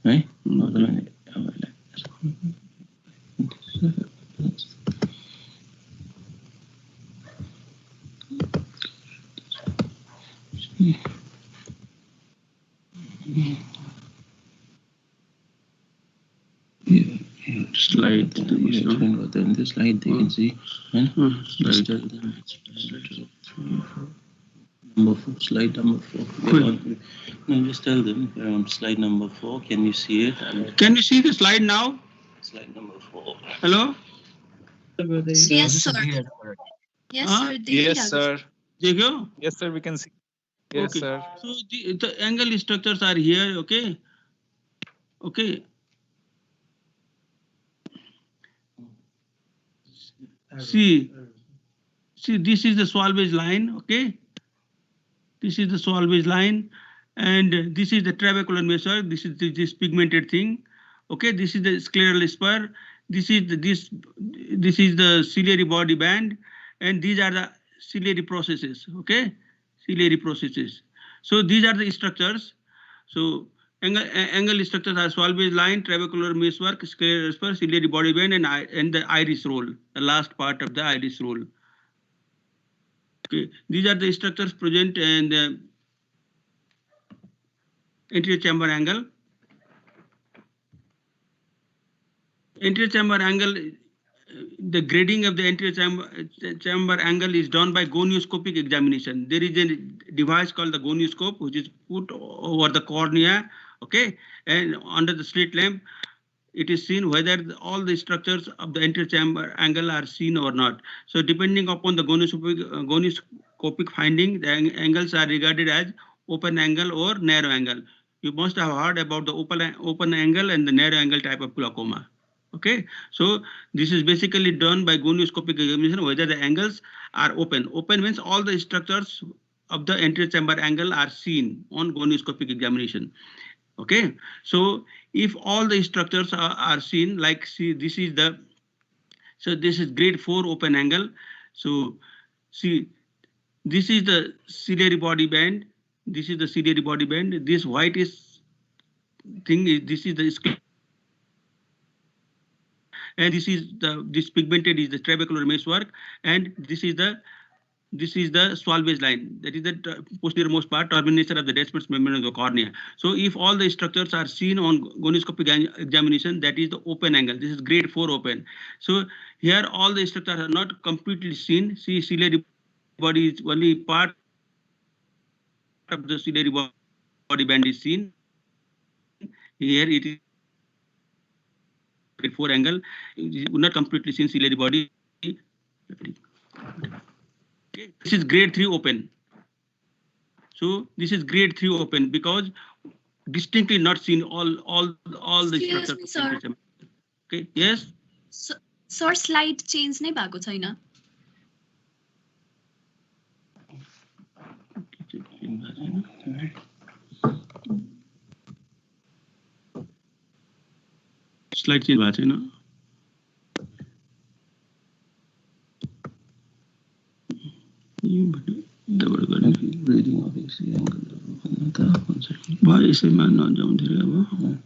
Right? Slide. In this slide, they can see. Slide. Number 4, slide number 4. No, just tell them we're on slide number 4. Can you see it? Can you see the slide now? Slide number 4. Hello? Yes, sir. Yes, sir. Yes, sir. Dekho? Yes, sir. We can see. Yes, Okay. sir. So the angle structures are here. Okay. Okay. See, this is the Swalwage line. Okay. This is the Swalwage line, and this is the trabecular measure. This is this pigmented thing. Okay. This is the scleral spur. This is the ciliary body band, and these are the ciliary processes. Okay. Ciliary processes. So these are the structures. So angle structures are Swalwage line, trabecular meshwork, scleral spur, ciliary body band, and the iris roll, the last part of the iris roll. Okay, these are the structures present in the anterior chamber angle. Anterior chamber angle, the grading of the anterior chamber angle is done by gonioscopic examination. There is a device called the gonioscope, which is put over the cornea, okay, and under the slit lamp, it is seen whether all the structures of the anterior chamber angle are seen or not. So depending upon the gonioscopic finding, the angles are regarded as open angle or narrow angle. You must have heard about the open angle and the narrow angle type of glaucoma. Okay, so this is basically done by gonioscopic examination whether the angles are open. Open means all the structures of the anterior chamber angle are seen on gonioscopic examination. Okay, so if all the structures are seen, like see, this is grade 4 open angle. So see, this is the ciliary body band. This is the ciliary body band. This white is thing is this is the, and this pigmented is the trabecular meshwork, and this is the Swalwage line. That is the posterior-most part, termination of the Descemet's membrane of the cornea. So if all the structures are seen on gonioscopic examination, that is the open angle. This is grade 4 open. So here all the structures are not completely seen. See, ciliary body is only part of the ciliary body band is seen. Here it is grade 4 angle. You would not completely seen ciliary body. Okay, this is grade 3 open. So this is grade 3 open because distinctly not seen all the structures. Sir. Okay, yes. Sir, slide change नै भएको छैन. Slide change भएको छैन. Reading obviously angle. यसैमा नजाउँ धेरै अब.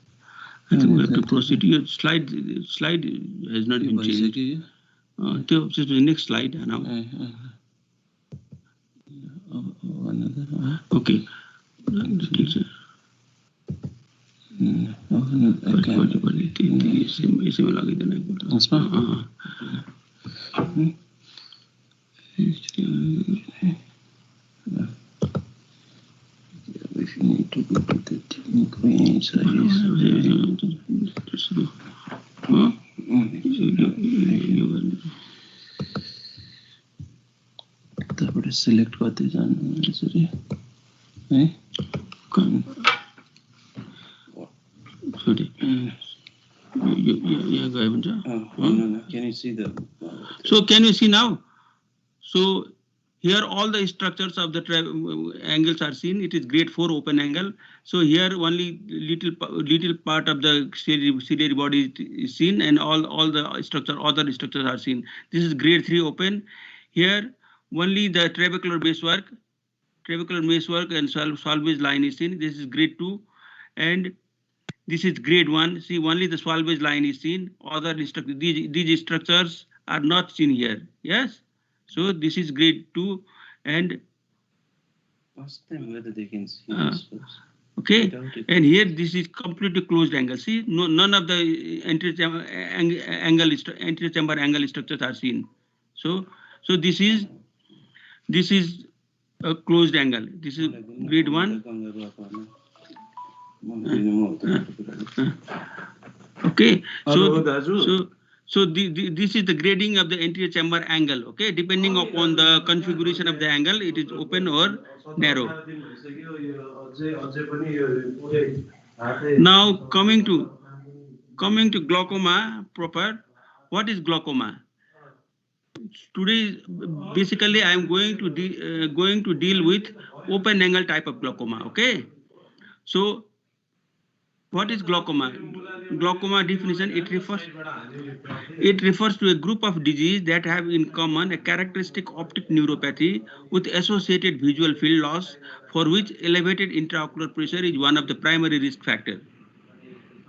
I think we have to proceed. Your slide has not been changed. Next slide now. Okay. यसैमा लगाइदिनु If you need to go to the technique range, त्यहाँबाट सिलेक्ट गर्दै जानु यसरी है. यहाँ गयो हुन्छ. Can you see the? So can you see now? So here all the structures of the angles are seen. It is grade 4 open angle. So here only little part of the ciliary body is seen, and all the other structures are seen. This is grade 3 open. Here only the trabecular meshwork and Swalwage line is seen. This is grade 2, and This is grade 1. See, only the salvage line is seen. Other these structures are not seen here. Yes. So this is grade 2, and Ask them whether they can see this first. okay. Without it. And here this is completely closed angle. See, no, none of the anterior chamber angle structures are seen. So this is a closed angle. This is grade 1. Okay. So this is the grading of the anterior chamber angle. Okay, depending upon the configuration of the angle, it is open or narrow. Now coming to glaucoma proper. What is glaucoma? Today, basically, I am going to deal with open angle type of glaucoma. Okay. So what is glaucoma? Glaucoma definition, it refers to a group of diseases that have in common a characteristic optic neuropathy with associated visual field loss, for which elevated intraocular pressure is one of the primary risk factors.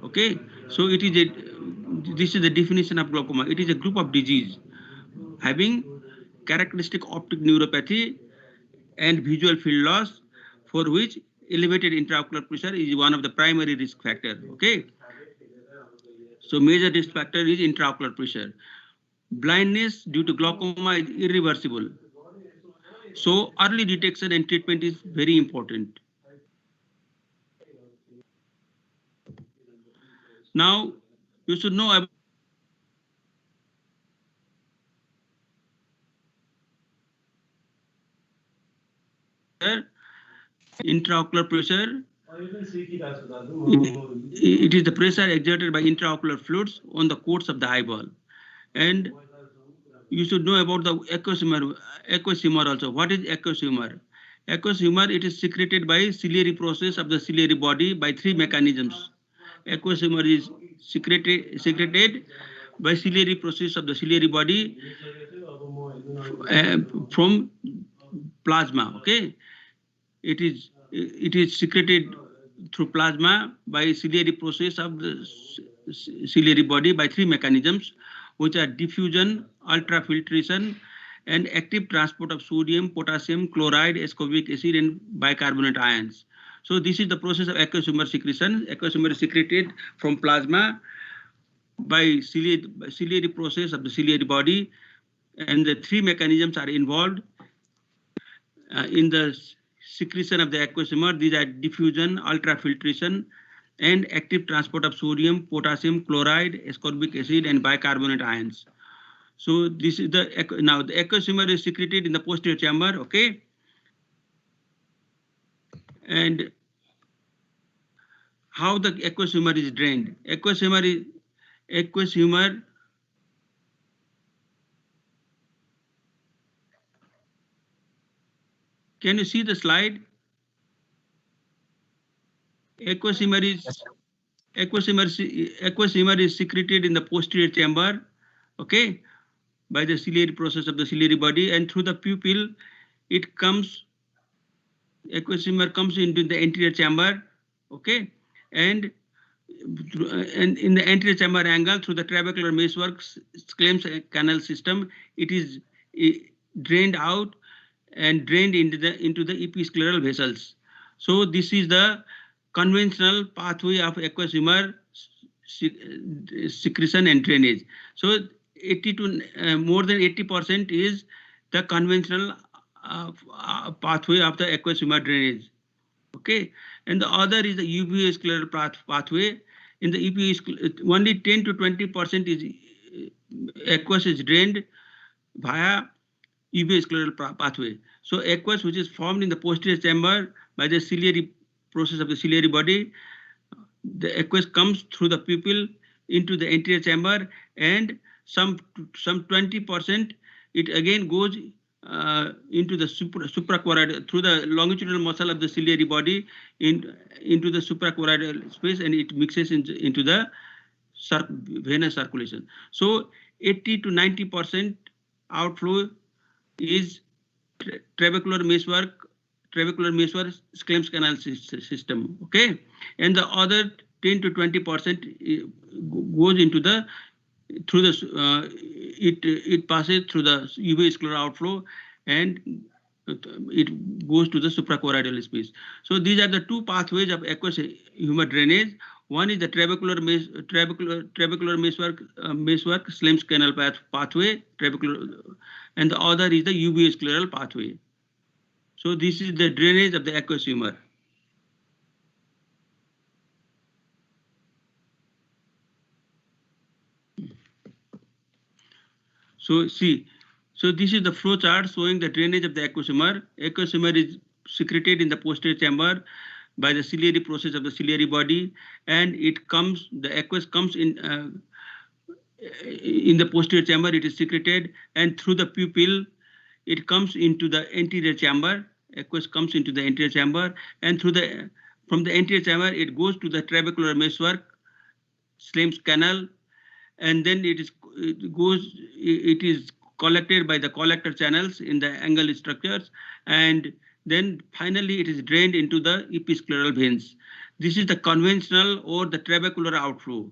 Okay, so this is the definition of glaucoma. It is a group of disease having characteristic optic neuropathy and visual field loss, for which elevated intraocular pressure is one of the primary risk factors. Okay. So major risk factor is intraocular pressure. Blindness due to glaucoma is irreversible. So early detection and treatment is very important. Now you should know about intraocular pressure. It is the pressure exerted by intraocular fluids on the coats of the eyeball. And you should know about the aqueous humor also. What is aqueous humor? Aqueous humor, it is secreted by ciliary process of the ciliary body by 3 mechanisms. Aqueous humor is secreted by ciliary process of the ciliary body from plasma. Okay, it is secreted through plasma by ciliary process of the ciliary body by 3 mechanisms, which are diffusion, ultrafiltration, and active transport of sodium, potassium, chloride, ascorbic acid, and bicarbonate ions. So this is the process of aqueous humor secretion. Aqueous humor is secreted from plasma by ciliary process of the ciliary body, and the 3 mechanisms are involved in the secretion of the aqueous humor. These are diffusion, ultrafiltration, and active transport of sodium, potassium, chloride, ascorbic acid, and bicarbonate ions. So this is the aqueous humor is secreted in the posterior chamber. Okay, and how the aqueous humor is drained? Aqueous humor. Can you see the slide? Aqueous humor is secreted in the posterior chamber, okay, by the ciliary process of the ciliary body, and through the pupil, aqueous humor comes into the anterior chamber, okay, and in the anterior chamber angle through the trabecular meshwork Schlemm's canal system, it is drained out and drained into the episcleral vessels. So this is the conventional pathway of aqueous humor secretion and drainage. So more than 80% is the conventional pathway of the aqueous humor drainage. Okay, and the other is the uveoscleral pathway. In the only 10 to 20% is aqueous is drained via uveoscleral pathway. So aqueous, which is formed in the posterior chamber by the ciliary process of the ciliary body, the aqueous comes through the pupil into the anterior chamber, and some 20% it again goes into the suprachoroidal through the longitudinal muscle of the ciliary body into the suprachoroidal space, and it mixes into the venous circulation. So 80 to 90% outflow is trabecular meshwork Schlemm's canal system. Okay, and the other 10 to 20% goes into the through the it passes through the UV scleral outflow and it goes to the suprachoroidal space. So these are the two pathways of aqueous humor drainage. One is the trabecular meshwork Slem's canal pathway, trabecular, and the other is the UV scleral pathway. So this is the drainage of the aqueous humor. So see, so this is the flow chart showing the drainage of the aqueous humor. Aqueous humor is secreted in the posterior chamber by the ciliary process of the ciliary body, and it comes, the aqueous comes in the posterior chamber, it is secreted, and through the pupil, it comes into the anterior chamber. Aqueous comes into the anterior chamber, and through the from the anterior chamber, it goes to the trabecular meshwork, Slem's canal, and then it is collected by the collector channels in the angle structures, and then finally it is drained into the episcleral veins. This is the conventional or the trabecular outflow.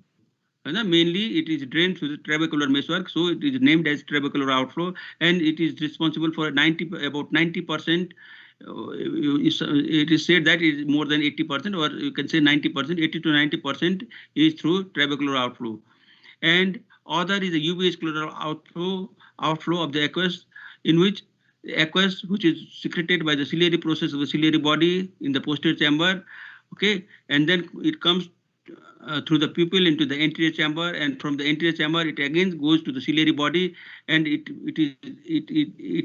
Mainly it is drained through the trabecular meshwork, so it is named as trabecular outflow, and it is responsible for about 90%. It is said that it is more than 80%, or you can say 90%, 80 to 90% is through trabecular outflow. And other is the UV scleral outflow of the aqueous, in which the aqueous, which is secreted by the ciliary process of the ciliary body in the posterior chamber, okay, and then it comes through the pupil into the anterior chamber, and from the anterior chamber it again goes to the ciliary body, and it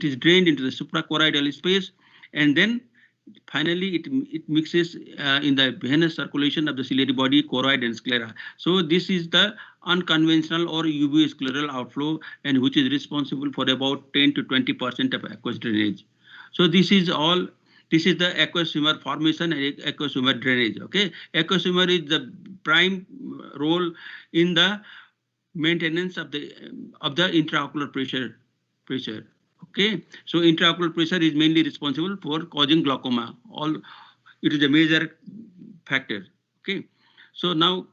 is drained into the suprachoroidal space, and then finally it mixes in the venous circulation of the ciliary body, choroid and sclera. So this is the unconventional or UV scleral outflow, and which is responsible for about 10 to 20% of aqueous drainage. So this is all. This is the aqueous humor formation and aqueous humor drainage. Okay, aqueous humor is the prime role in the maintenance of the intraocular pressure. Okay, so intraocular pressure is mainly responsible for causing glaucoma. It is a major factor. Okay, so now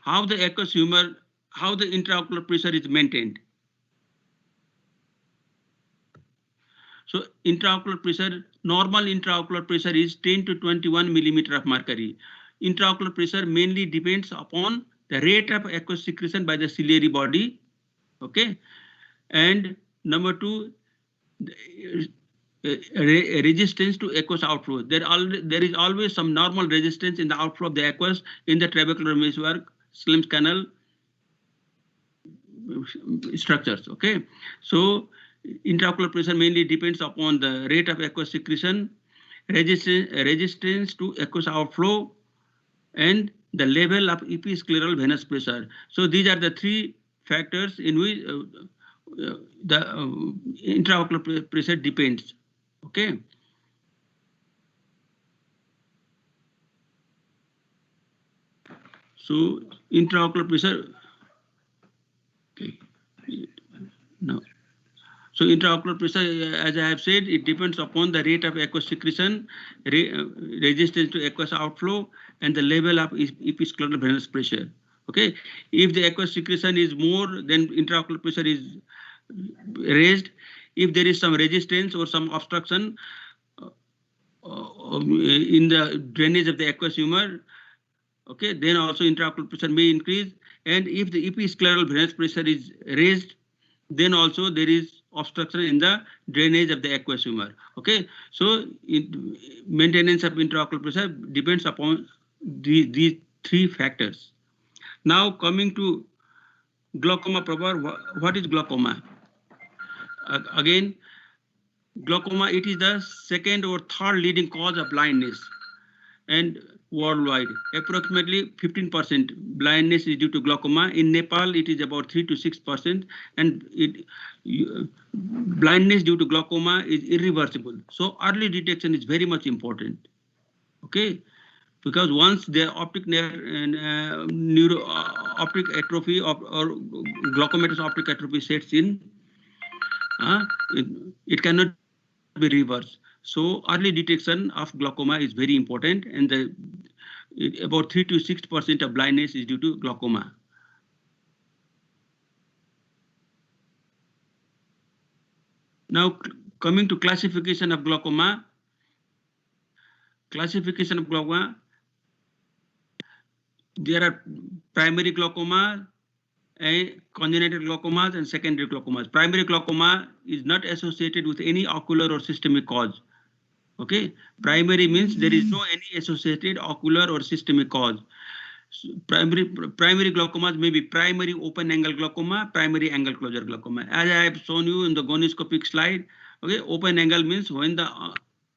how the aqueous humor, how the intraocular pressure is maintained. So intraocular pressure, normal intraocular pressure is 10 to 21 millimeter of mercury. Intraocular pressure mainly depends upon the rate of aqueous secretion by the ciliary body. Okay, and number two, resistance to aqueous outflow. There is always some normal resistance in the outflow of the aqueous in the trabecular meshwork, Slem's canal structures. Okay, so intraocular pressure mainly depends upon the rate of aqueous secretion, resistance to aqueous outflow, and the level of episcleral venous pressure. So these are the three factors in which the intraocular pressure depends. Okay. So intraocular pressure. Okay. Now. So intraocular pressure, as I have said, it depends upon the rate of aqueous secretion, resistance to aqueous outflow, and the level of episcleral venous pressure. Okay, if the aqueous secretion is more, then intraocular pressure is raised. If there is some resistance or some obstruction in the drainage of the aqueous humor, okay, then also intraocular pressure may increase. And if the episcleral venous pressure is raised, then also there is obstruction in the drainage of the aqueous humor. Okay, so maintenance of intraocular pressure depends upon these three factors. Now coming to glaucoma proper, what is glaucoma? Again, glaucoma, it is the second or third leading cause of blindness, and worldwide approximately 15% blindness is due to glaucoma. In Nepal it is about 3 to 6%, and blindness due to glaucoma is irreversible. So early detection is very much important. Okay, because once the optic optic atrophy or glaucomatous optic atrophy sets in, it cannot be reversed. So early detection of glaucoma is very important, and about 3 to 6% of blindness is due to glaucoma. Now coming to classification of glaucoma. Classification of glaucoma. There are primary glaucoma, congenital glaucomas, and secondary glaucomas. Primary glaucoma is not associated with any ocular or systemic cause. Okay, primary means there is no any associated ocular or systemic cause. So primary glaucomas may be primary open angle glaucoma, primary angle closure glaucoma. As I have shown you in the gonioscopic slide, okay, open angle means when the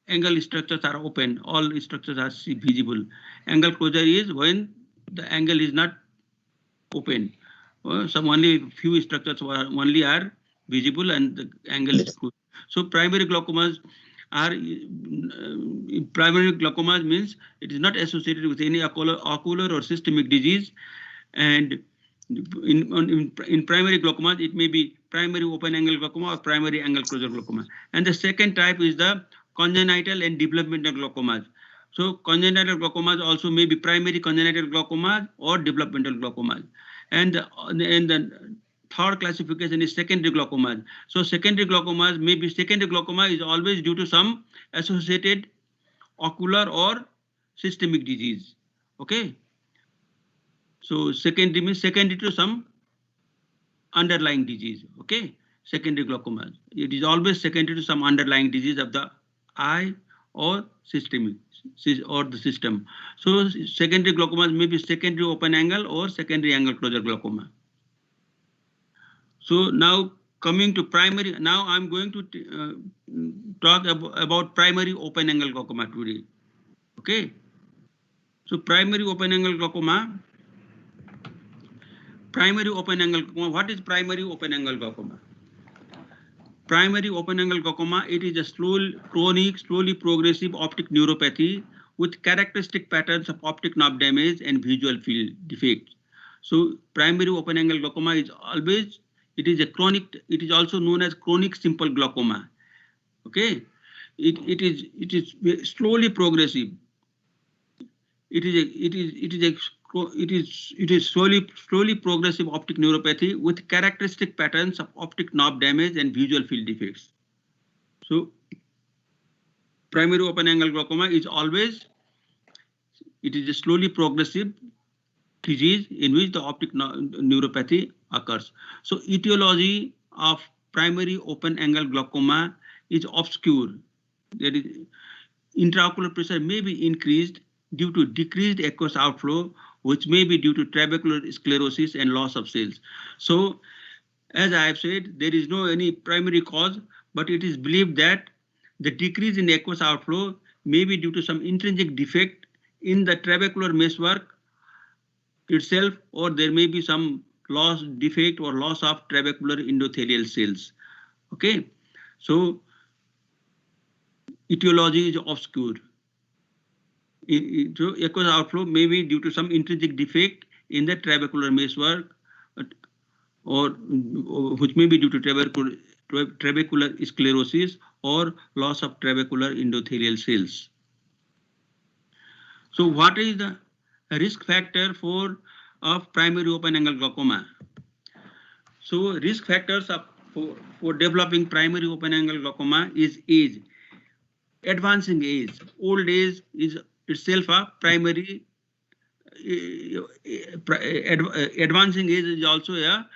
angle structures are open, all structures are visible. Angle closure is when the angle is not open. Some only few structures only are visible and the angle is closed. So primary glaucomas are primary glaucomas means it is not associated with any ocular or systemic disease, and in primary glaucomas it may be primary open angle glaucoma or primary angle closure glaucoma. And the second type is the congenital and developmental glaucomas. So congenital glaucomas also may be primary congenital glaucomas or developmental glaucomas. And the third classification is secondary glaucomas. So secondary glaucomas may be secondary glaucoma is always due to some associated ocular or systemic disease. Okay. So secondary means secondary to some underlying disease. Okay. Secondary glaucomas. It is always secondary to some underlying disease of the eye or systemic or the system. So secondary glaucomas may be secondary open angle or secondary angle closure glaucoma. So now coming to primary, now I'm going to talk about primary open angle glaucoma today. Okay. So primary open angle glaucoma. Primary open angle glaucoma. What is primary open angle glaucoma? Primary open angle glaucoma, it is a chronic, slowly progressive optic neuropathy with characteristic patterns of optic nerve damage and visual field defects. So primary open angle glaucoma is always, it is a chronic, it is also known as chronic simple glaucoma. Okay, it is slowly progressive. It is slowly progressive optic neuropathy with characteristic patterns of optic nerve damage and visual field defects. So primary open angle glaucoma is always, it is a slowly progressive disease in which the optic neuropathy occurs. So etiology of primary open angle glaucoma is obscure. There is intraocular pressure may be increased due to decreased aqueous outflow, which may be due to trabecular sclerosis and loss of cells. So as I have said, there is no any primary cause, but it is believed that the decrease in aqueous outflow may be due to some intrinsic defect in the trabecular meshwork itself, or there may be some loss defect or loss of trabecular endothelial cells. Okay, so etiology is obscure. So aqueous outflow may be due to some intrinsic defect in the trabecular meshwork, or which may be due to trabecular sclerosis or loss of trabecular endothelial cells. So what is the risk factor of primary open angle glaucoma? So risk factors for developing primary open angle glaucoma is age. Advancing age. Old age is itself a primary. Advancing age is also a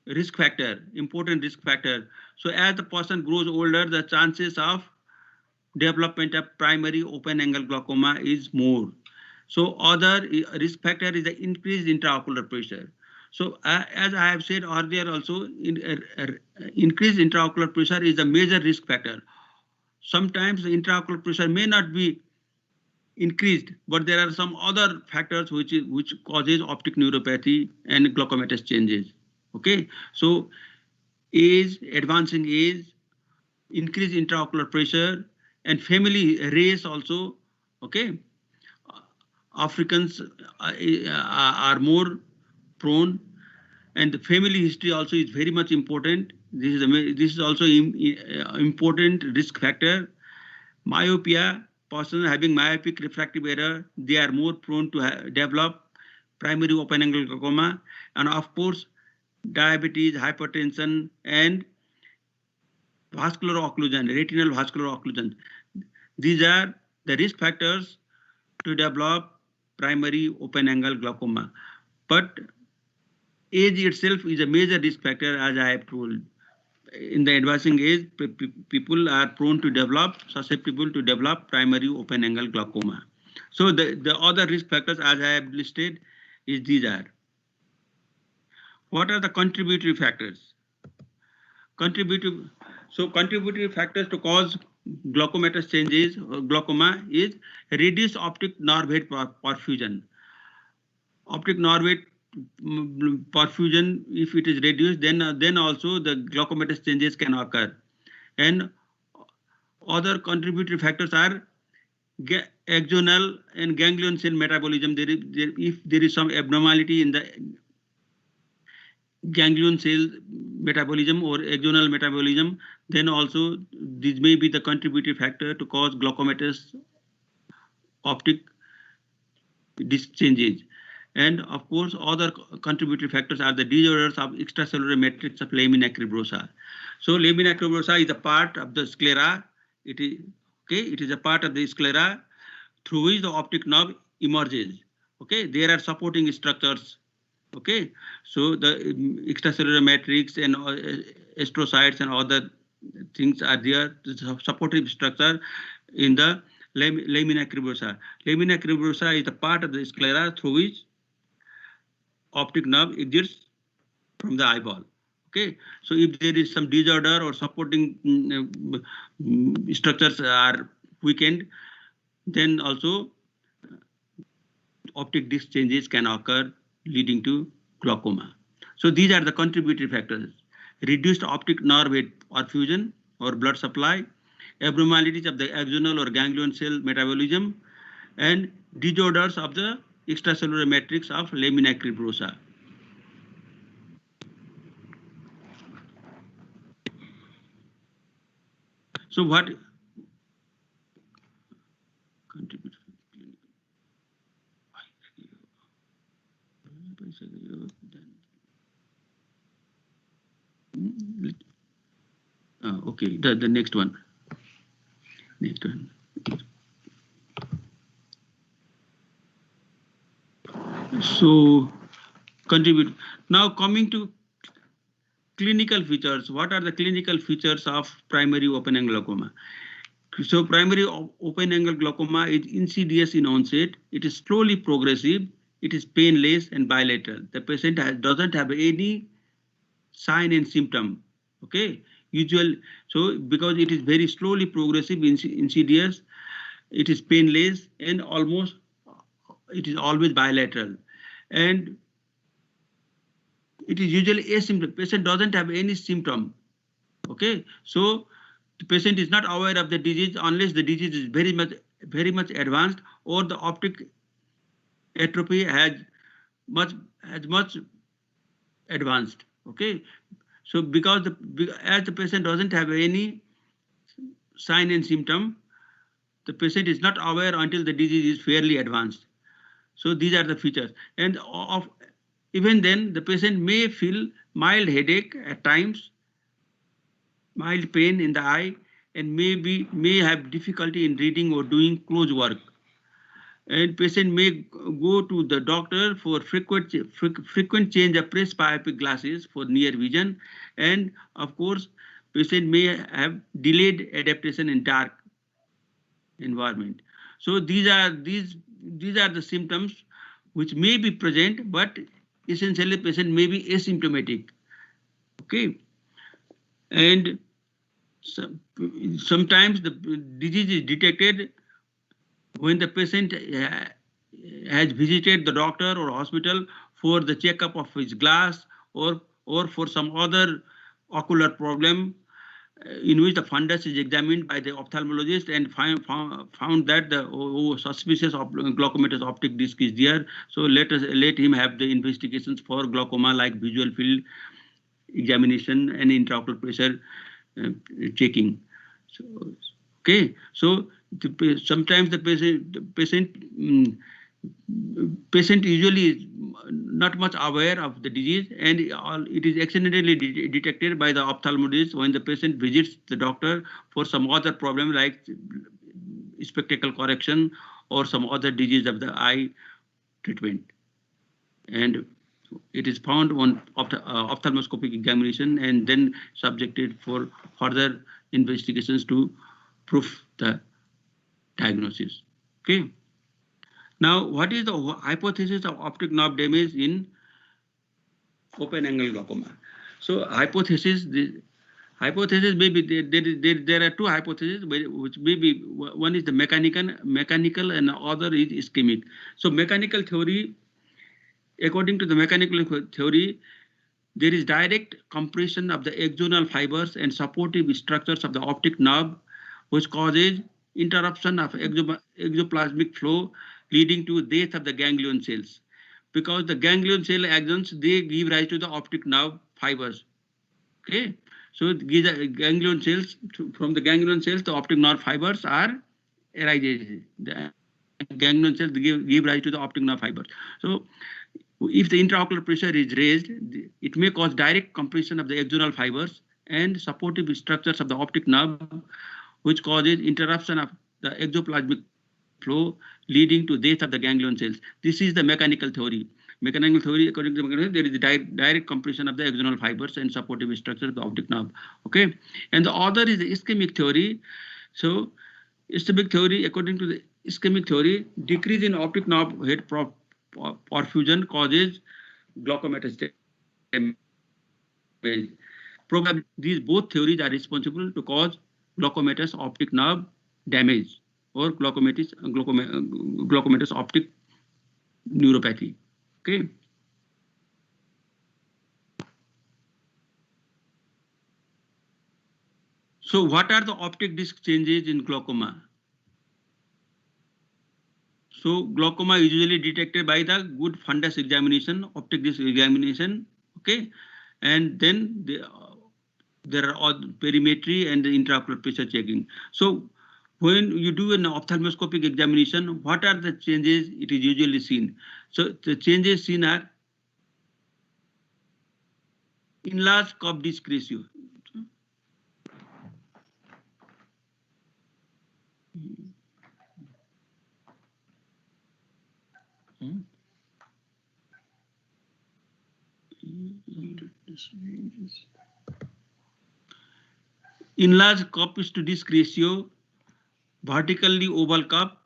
risk factor, important risk factor. So as the person grows older, the chances of development of primary open angle glaucoma is more. So other risk factor is the increased intraocular pressure. So as I have said earlier also, increased intraocular pressure is a major risk factor. Sometimes the intraocular pressure may not be increased, but there are some other factors which causes optic neuropathy and glaucomatous changes. Okay, so age, advancing age, increased intraocular pressure, and family race also. Okay, Africans are more prone, and the family history also is very much important. This is also important risk factor. myopia, persons having myopic refractive error, they are more prone to develop primary open-angle glaucoma, and of course, diabetes, hypertension, and vascular occlusion, retinal vascular occlusion. These are the risk factors to develop primary open-angle glaucoma. But age itself is a major risk factor, as I have told. In the advancing age, people are prone to develop, susceptible to develop primary open-angle glaucoma. So the other risk factors, as I have listed, is these are. What are the contributory factors? Contributory factors to cause glaucomatous changes, glaucoma, is reduced optic nerve head perfusion. Optic nerve head perfusion, if it is reduced, then also the glaucomatous changes can occur. And other contributory factors are axonal and ganglion cell metabolism. If there is some abnormality in the ganglion cell metabolism or axonal metabolism, then also this may be the contributory factor to cause glaucomatous optic disc changes. And of course, other contributory factors are the disorders of extracellular matrix of lamina cribrosa. So lamina cribrosa is a part of the sclera. It is a part of the sclera through which the optic nerve emerges. Okay, there are supporting structures. Okay, so the extracellular matrix and astrocytes and other things are there, the supportive structure in the lamina cribrosa. Lamina cribrosa is a part of the sclera through which optic nerve exits from the eyeball. Okay, so if there is some disorder or supporting structures are weakened, then also optic disc changes can occur, leading to glaucoma. So these are the contributory factors: reduced optic nerve head perfusion or blood supply, abnormalities of the axonal or ganglion cell metabolism, and disorders of the extracellular matrix of lamina cribrosa. So what contributes? Okay, the next one. Next one. So contribute. Now coming to clinical features. What are the clinical features of primary open-angle glaucoma? So primary open-angle glaucoma is insidious in onset. It is slowly progressive. It is painless and bilateral. The patient doesn't have any sign and symptom. Okay, so because it is very slowly progressive, insidious, it is painless and it is always bilateral, and it is usually asymptomatic. Patient doesn't have any symptom. Okay, so the patient is not aware of the disease unless the disease is very much advanced, or the optic atrophy has much advanced. Okay, so as the patient doesn't have any sign and symptom, the patient is not aware until the disease is fairly advanced. So these are the features. And even then, the patient may feel mild headache at times, mild pain in the eye, and may have difficulty in reading or doing close work. And patient may go to the doctor for frequent change of presbyopic glasses for near vision, and of course, patient may have delayed adaptation in dark environment. So these are the symptoms which may be present, but essentially patient may be asymptomatic. Okay, and sometimes the disease is detected when the patient has visited the doctor or hospital for the checkup of his glass, or for some other ocular problem in which the fundus is examined by the ophthalmologist and found that the suspicious of glaucomatous optic disc is there. So let him have the investigations for glaucoma, like visual field examination and intraocular pressure checking. So, Okay, so sometimes the patient usually is not much aware of the disease, and it is accidentally detected by the ophthalmologist when the patient visits the doctor for some other problem like spectacle correction or some other disease of the eye treatment. And it is found on ophthalmoscopic examination and then subjected for further investigations to prove the diagnosis. Okay. Now, what is the hypothesis of optic nerve damage in open angle glaucoma? So, hypothesis may be there are two hypotheses which may be, one is the mechanical and the other is ischemic. So, mechanical theory, according to the mechanical theory, there is direct compression of the axonal fibers and supportive structures of the optic nerve, which causes interruption of exoplasmic flow, leading to death of the ganglion cells. Because the ganglion cell axons, they give rise to the optic nerve fibers. Okay, so these are ganglion cells. From the ganglion cells, the optic nerve fibers are arises. The ganglion cells give rise to the optic nerve fibers. So, if the intraocular pressure is raised, it may cause direct compression of the axonal fibers and supportive structures of the optic nerve, which causes interruption of the exoplasmic flow, leading to death of the ganglion cells. This is the mechanical theory. Mechanical theory, according to the mechanical theory, there is direct compression of the axonal fibers and supportive structure of the optic nerve. Okay, and the other is the ischemic theory. So, ischemic theory, according to the ischemic theory, decrease in optic nerve head perfusion causes glaucomatous damage. Probably these both theories are responsible to cause glaucomatous optic nerve damage or glaucomatous optic neuropathy. Okay. So, what are the optic disc changes in glaucoma? So, glaucoma is usually detected by the good fundus examination, optic disc examination. Okay, and then there are all perimetry and the intraocular pressure checking. So, when you do an ophthalmoscopic examination, what are the changes it is usually seen? So, the changes seen are enlarged cup disc ratio. Enlarged cup to disc ratio, vertically oval cup,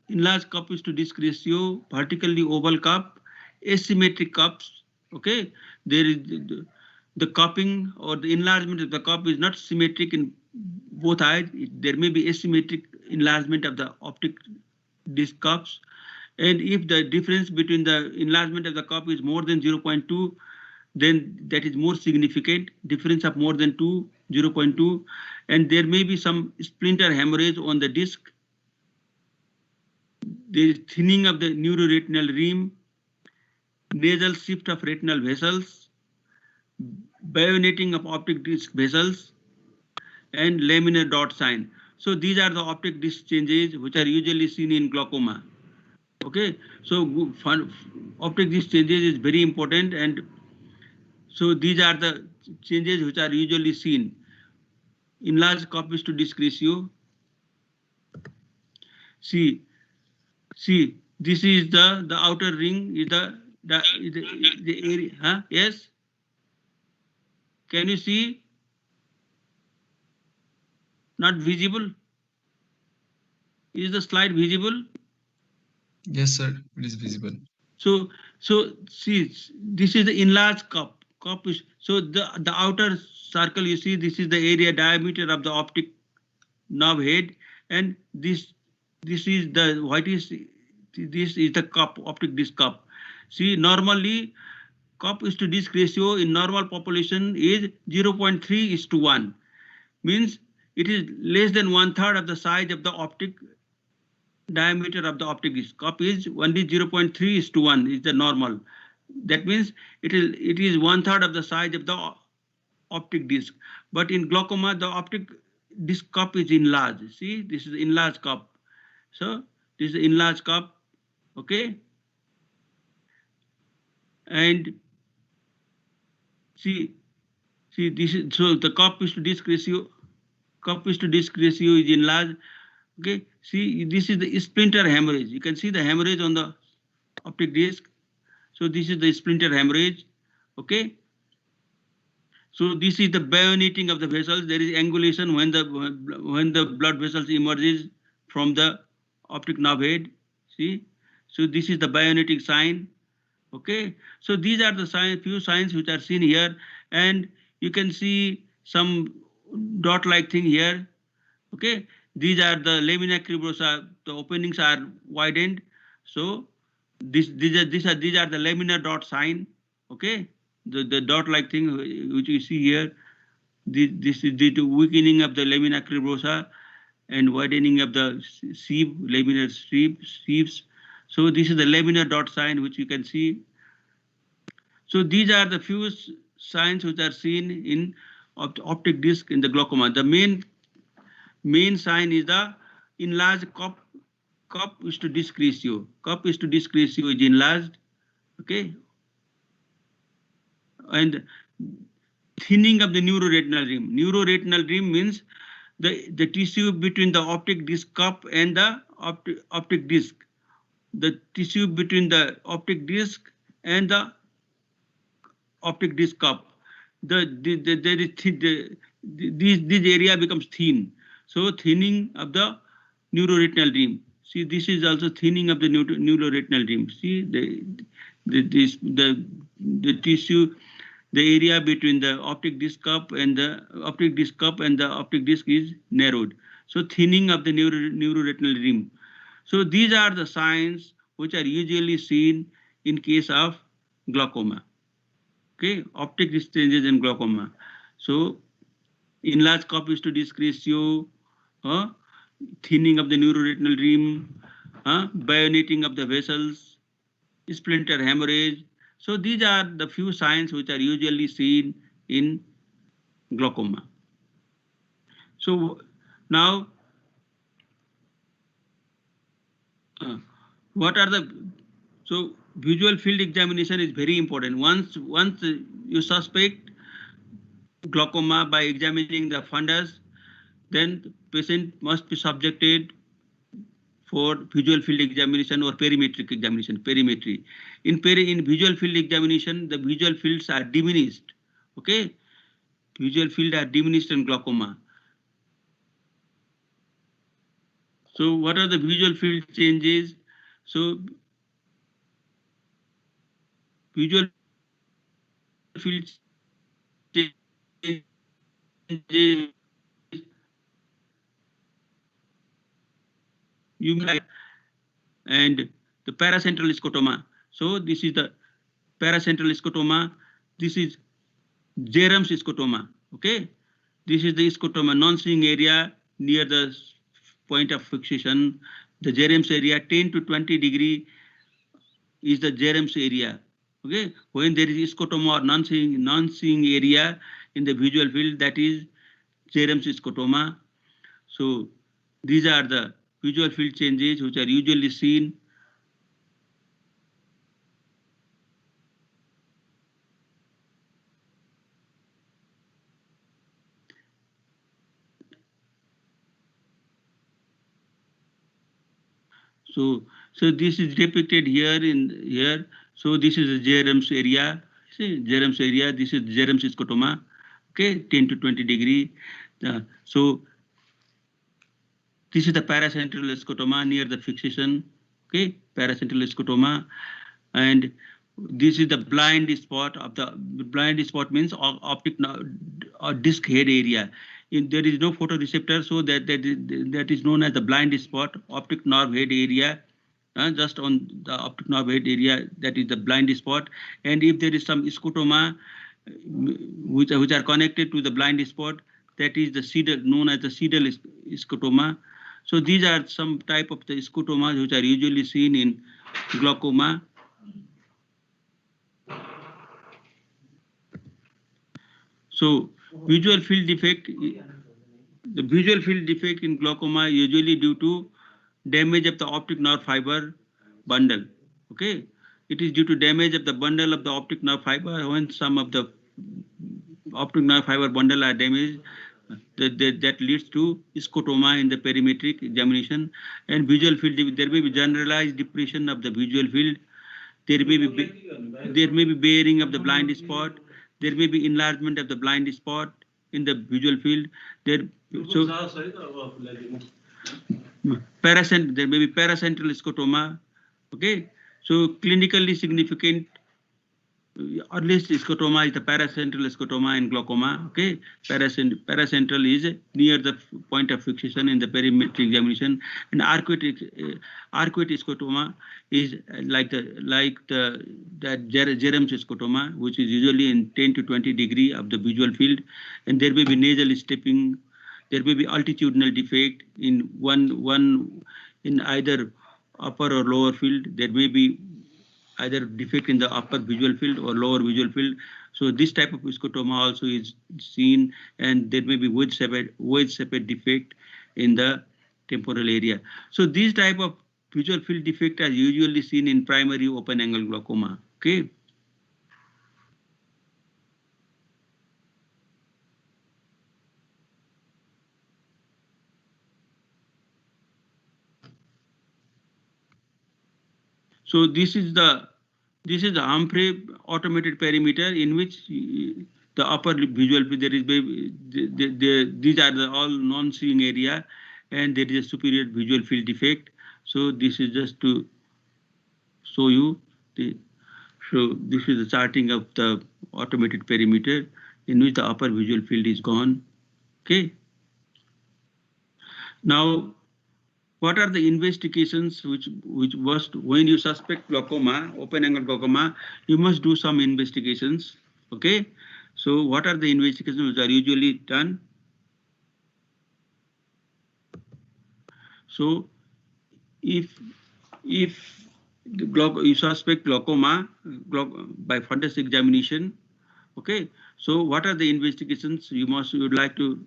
enlarged cup to disc ratio, vertically oval cup, asymmetric cups. Okay, there is the cupping or the enlargement of the cup is not symmetric in both eyes. There may be asymmetric enlargement of the optic disc cups, and if the difference between the enlargement of the cup is more than 0.2, then that is more significant. Difference of more than 0.2, and there may be some splinter hemorrhage on the disc. There is thinning of the neuroretinal rim, nasal shift of retinal vessels, bayoneting of optic disc vessels, and laminar dot sign. So these are the optic disc changes which are usually seen in glaucoma. Okay, so optic disc changes is very important, and so these are the changes which are usually seen. Enlarged cup to disc ratio. See, this is the outer ring is the area. Huh? Yes. Can you see? Not visible. Is the slide visible? Yes, sir. It is visible. So see, this is the enlarged cup. Cup is so the outer circle. You see, this is the area diameter of the optic nerve head, and this is the what is this is the cup, optic disc cup. See, normally cup to disc ratio in normal population is 0.3:1, means it is less than 1/3 of the size of the optic diameter of the optic disc. Cup is only 0.3:1 is the normal. That means it is 1/3 of the size of the optic disc. But in glaucoma, the optic disc cup is enlarged. See, this is enlarged cup. So this is enlarged cup, okay? And see this is, so the cup is to disc ratio, is enlarged, okay? See, this is the splinter hemorrhage. You can see the hemorrhage on the optic disc. So this is the splinter hemorrhage, okay? So this is the bayoneting of the vessels. There is angulation when the blood vessels emerges from the optic nerve head. See, so this is the bayonetic sign. Okay, so these are the few signs which are seen here, and you can see some dot-like thing here. Okay, these are the lamina cribrosa. The openings are widened. So these are the laminar dot sign. Okay. The dot-like thing which you see here, this is due to weakening of the lamina cribrosa and widening of the sieve, laminar sieves. So this is the laminar dot sign which you can see. So these are the few signs which are seen in optic disc in the glaucoma. The main sign is the enlarged cup is to disc ratio. Cup is to disc ratio is enlarged. Okay. And thinning of the neuroretinal rim. Neuroretinal rim means the tissue between the optic disc cup and the optic disc. The tissue between the optic disc and the optic disc cup. This area becomes thin. So thinning of the neuroretinal rim. See, this is also thinning of the neuroretinal rim. See, the tissue, the area between the optic disc cup and the optic disc is narrowed. So thinning of the neuroretinal rim. So these are the signs which are usually seen in case of glaucoma. Okay, optic disc changes in glaucoma. So enlarged cup is to disc ratio, thinning of the neuroretinal rim, bayoneting of the vessels, splinter hemorrhage. So these are the few signs which are usually seen in glaucoma. So now, what are the, so visual field examination is very important. Once you suspect glaucoma by examining the fundus, then the patient must be subjected for visual field examination or perimetric examination, perimetry. In visual field examination, the visual fields are diminished. Okay, visual field are diminished in glaucoma. So what are the visual field changes? So visual field changes you may, and the paracentral scotoma. So this is the paracentral scotoma. This is Jerem's scotoma. Okay, this is the scotoma, non-seeing area near the point of fixation. The Jerem's area 10 to 20 degree is the Jerem's area. Okay, when there is scotoma or non-seeing area in the visual field, that is Jerem's scotoma. So these are the visual field changes which are usually seen. So this is depicted here. So this is the Jerem's area. See, Jerem's area. This is Jerem's scotoma. Okay, 10 to 20 degree. So this is the paracentral scotoma near the fixation. Okay, paracentral scotoma, and this is the blind spot of the blind spot means optic or disc head area. There is no photoreceptor, so that is known as the blind spot, optic nerve head area. Just on the optic nerve head area, that is the blind spot. And if there is some scotoma which are connected to the blind spot, that is the cedal, known as the cedal scotoma. So these are some type of the scotomas which are usually seen in glaucoma. So visual field defect, the visual field defect in glaucoma usually due to damage of the optic nerve fiber bundle. Okay, it is due to damage of the bundle of the optic nerve fiber. When some of the optic nerve fiber bundle are damaged, that leads to scotoma in the perimetric examination. And visual field, there may be generalized depression of the visual field. There may be bearing of the blind spot. There may be enlargement of the blind spot in the visual field. There may be paracentral scotoma. Okay, so clinically significant earliest scotoma is the paracentral scotoma in glaucoma. Okay, paracentral is near the point of fixation in the perimetric examination, and arcuate scotoma is like the Jerem's scotoma, which is usually in 10 to 20 degree of the visual field, and there may be nasal stepping. There may be altitudinal defect in in either upper or lower field. There may be either defect in the upper visual field or lower visual field. So this type of scotoma also is seen, and there may be wedge shaped defect in the temporal area. So these type of visual field defect are usually seen in primary open angle glaucoma. Okay. So this is the Humphrey automated perimeter in which the upper visual field, there is these are all non-seeing area, and there is a superior visual field defect. So this is just to show you so this is the charting of the automated perimeter in which the upper visual field is gone. Okay. Now, what are the investigations which must, when you suspect glaucoma, open angle glaucoma, you must do some investigations. Okay. So what are the investigations which are usually done? So if you suspect glaucoma by fundus examination, okay. So what are the investigations you would like to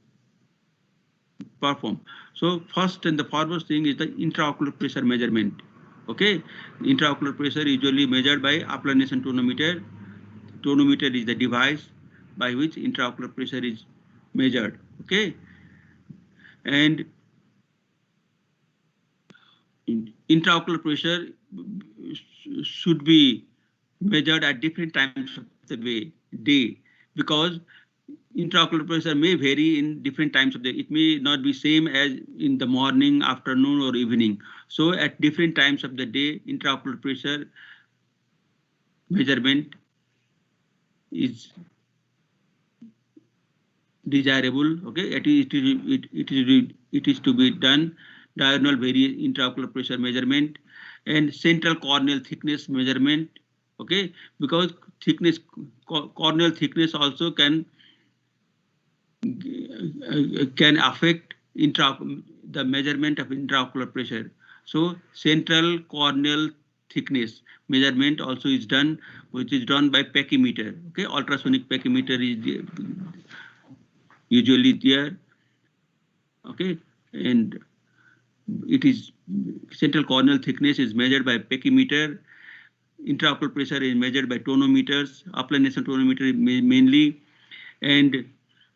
perform? So first and the foremost thing is the intraocular pressure measurement. Okay, intraocular pressure usually measured by applanation tonometer. Tonometer is the device by which intraocular pressure is measured. Okay, and intraocular pressure should be measured at different times of the day, because intraocular pressure may vary in different times of the day. It may not be same as in the morning, afternoon, or evening. So at different times of the day, intraocular pressure measurement is desirable. Okay, it is to be done. Diurnal intraocular pressure measurement and central corneal thickness measurement. Okay, because corneal thickness also can affect the measurement of intraocular pressure. So central corneal thickness measurement also is done, which is done by pachymeter. Okay, ultrasonic pachymeter is usually there. Okay, and it is central corneal thickness is measured by pachymeter. Intraocular pressure is measured by tonometers, applanation tonometer mainly, and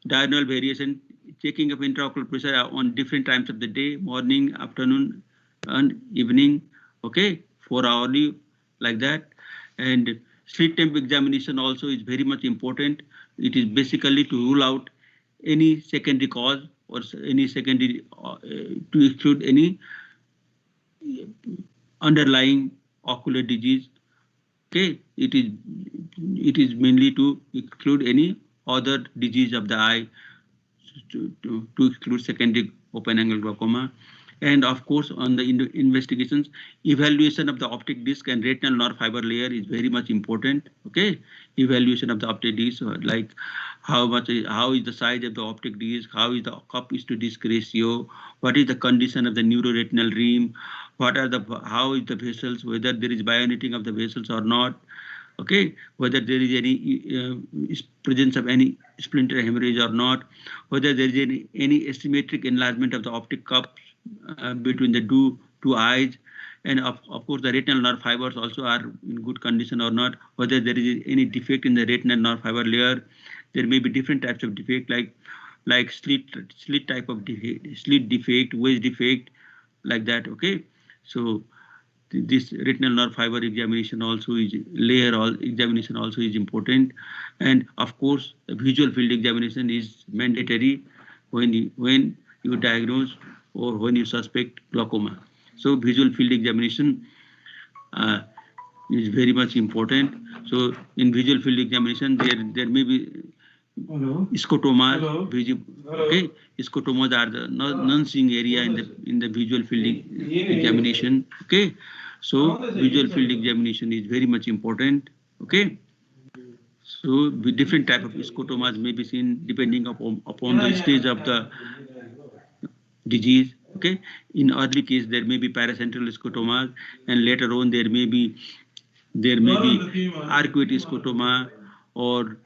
diurnal variation, checking of intraocular pressure on different times of the day, morning, afternoon, and evening. Okay, 4 hourly like that. And slit temp examination also is very much important. It is basically to rule out any secondary cause or any secondary to exclude any underlying ocular disease. Okay, it is mainly to exclude any other disease of the eye, to exclude secondary open angle glaucoma. And of course, on the investigations, evaluation of the optic disc and retinal nerve fiber layer is very much important. Okay, evaluation of the optic disc, like how is the size of the optic disc, how is the cup to disc ratio, what is the condition of the neuroretinal rim, how is the vessels, whether there is byoniting of the vessels or not. Okay, whether there is any presence of any splinter hemorrhage or not, whether there is any asymmetric enlargement of the optic cups between the two eyes, and of course the retinal nerve fibers also are in good condition or not, whether there is any defect in the retinal nerve fiber layer. There may be different types of defect like slit type of defect, slit defect, wedge defect, like that. Okay, so this retinal nerve fiber examination also is examination also is important, and of course the visual field examination is mandatory when you diagnose or when you suspect glaucoma. So visual field examination is very much important. So in visual field examination there may be scotomas. Okay, scotomas are the non-seeing area in the visual field examination. Okay, so visual field examination is very much important. Okay, so different type of scotomas may be seen depending upon the stage of the disease. Okay, in early case there may be paracentral scotomas, and later on there may be arcuate scotoma or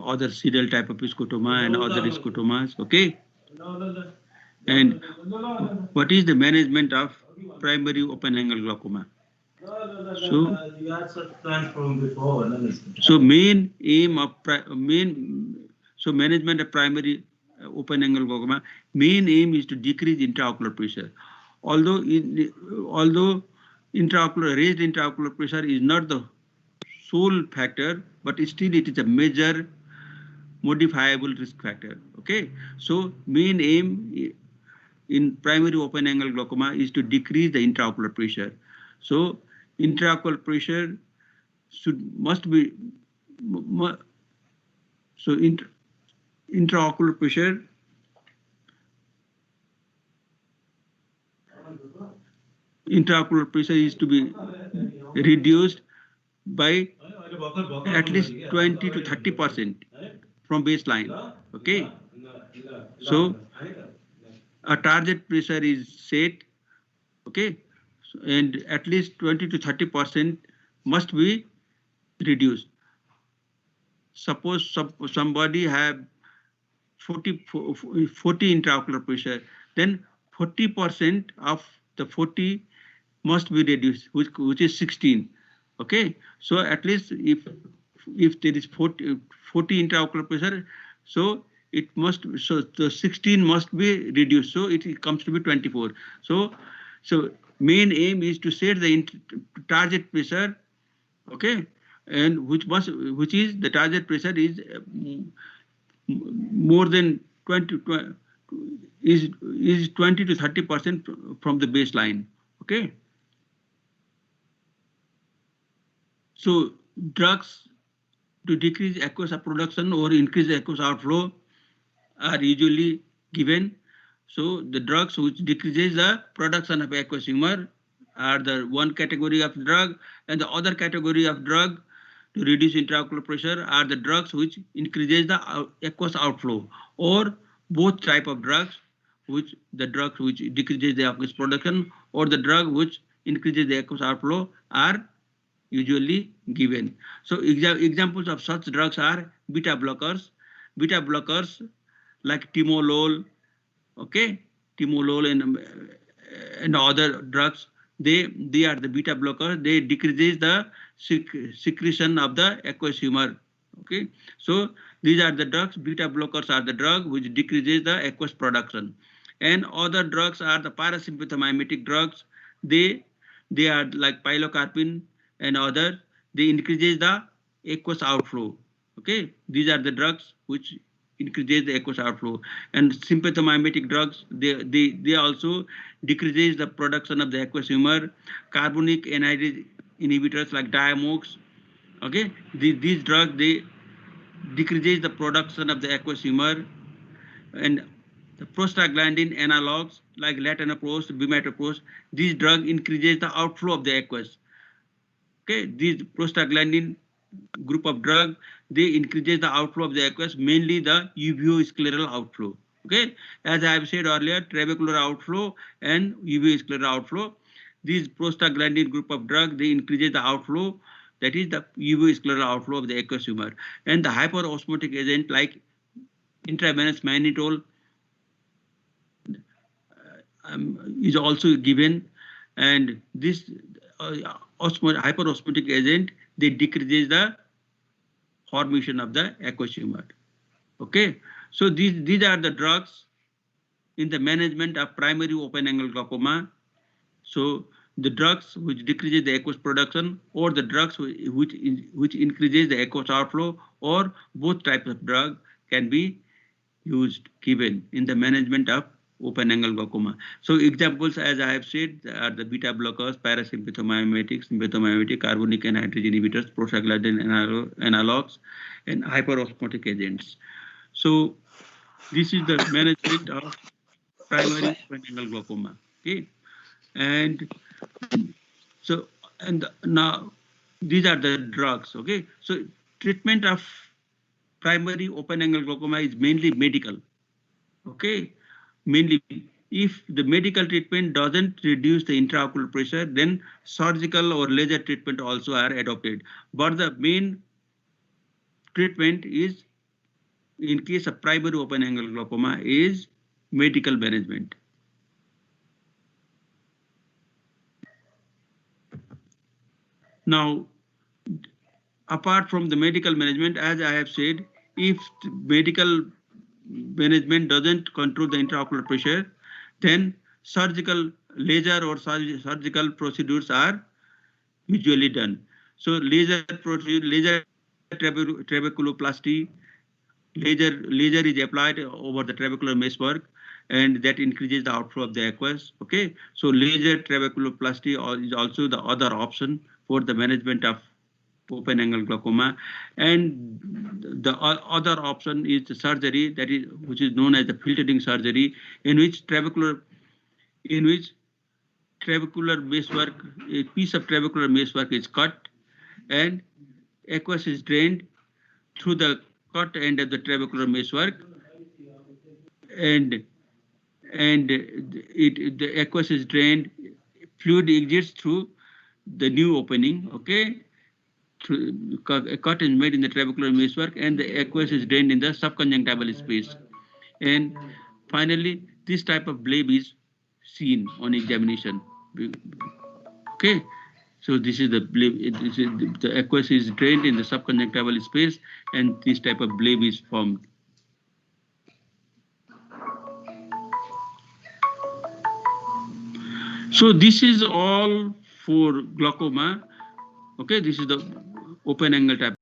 other serial type of scotoma and other scotomas. Okay, and what is the management of primary open angle glaucoma? So main aim of management of primary open angle glaucoma, main aim is to decrease intraocular pressure. Although raised intraocular pressure is not the sole factor, but still it is a major modifiable risk factor. Okay, so main aim in primary open angle glaucoma is to decrease the intraocular pressure. So intraocular pressure must be intraocular pressure is to be reduced by at least 20 to 30% from baseline. Okay, so a target pressure is set. Okay, and at least 20 to 30% must be reduced. Suppose somebody have 40 intraocular pressure, then 40% of the 40 must be reduced, which is 16. Okay, so at least if there is 40 intraocular pressure, so the 16 must be reduced, so it comes to be 24. So main aim is to set the target pressure. Okay, and which is the target pressure is more than 20 to 30% from the baseline. Okay, so drugs to decrease aqueous production or increase aqueous outflow are usually given. So the drugs which decreases the production of aqueous humor are the one category of drug, and the other category of drug to reduce intraocular pressure are the drugs which increases the aqueous outflow, or both type of drugs, which decreases the aqueous production or the drug which increases the aqueous outflow are usually given. So examples of such drugs are beta blockers like timolol. Okay, timolol and other drugs, they are the beta blockers. They decreases the secretion of the aqueous humor. Okay, so these are the drugs. Beta blockers are the drug which decreases the aqueous production, and other drugs are the parasympathomimetic drugs. They are like pilocarpine and others. They increases the aqueous outflow. Okay, these are the drugs which increases the aqueous outflow. And sympathomimetic drugs, they also decreases the production of the aqueous humor. Carbonic anhydrase inhibitors like Diamox. Okay, these drugs, they decreases the production of the aqueous humor. And the prostaglandin analogs like latanoprost, bimatoprost, these drugs increases the outflow of the aqueous. Okay, these prostaglandin group of drug, they increases the outflow of the aqueous, mainly the uveoscleral outflow. Okay, as I have said earlier, trabecular outflow and uveoscleral outflow. These prostaglandin group of drug, they increases the outflow that is the uvascular outflow of the aqueous humor. And the hyperosmotic agent like intravenous mannitol is also given, and this hyperosmotic agent, they decreases the formation of the aqueous humor. Okay, so these are the drugs in the management of primary open angle glaucoma. So the drugs which decreases the aqueous production, or the drugs which increases the aqueous outflow, or both types of drug can be used, given in the management of open angle glaucoma. So examples, as I have said, are the beta blockers, parasympathomimetics, sympathomimetic, carbonic anhydrase inhibitors, prostaglandin analogs, and hyperosmotic agents. So this is the management of primary open angle glaucoma. Okay, and so now these are the drugs. Okay, so treatment of primary open angle glaucoma is mainly medical. Okay, mainly if the medical treatment doesn't reduce the intraocular pressure, then surgical or laser treatment also are adopted. But the main treatment is, in case of primary open angle glaucoma, is medical management. Now, apart from the medical management, as I have said, if medical management doesn't control the intraocular pressure, then surgical, laser or surgical procedures are usually done. So laser trabeculoplasty, laser is applied over the trabecular meshwork, and that increases the outflow of the aqueous. Okay, so laser trabeculoplasty is also the other option for the management of open angle glaucoma. And the other option is the surgery, that is, which is known as the filtering surgery, in which trabecular meshwork, a piece of trabecular meshwork is cut, and aqueous is drained through the cut end of the trabecular meshwork, and the aqueous is drained, fluid exits through the new opening. Okay, a cut is made in the trabecular meshwork, and the aqueous is drained in the subconjunctival space. And finally, this type of bleb is seen on examination. Okay, so this is the bleb. The aqueous is drained in the subconjunctival space, and this type of bleb is formed. So this is all for glaucoma. Okay, this is the open angle type.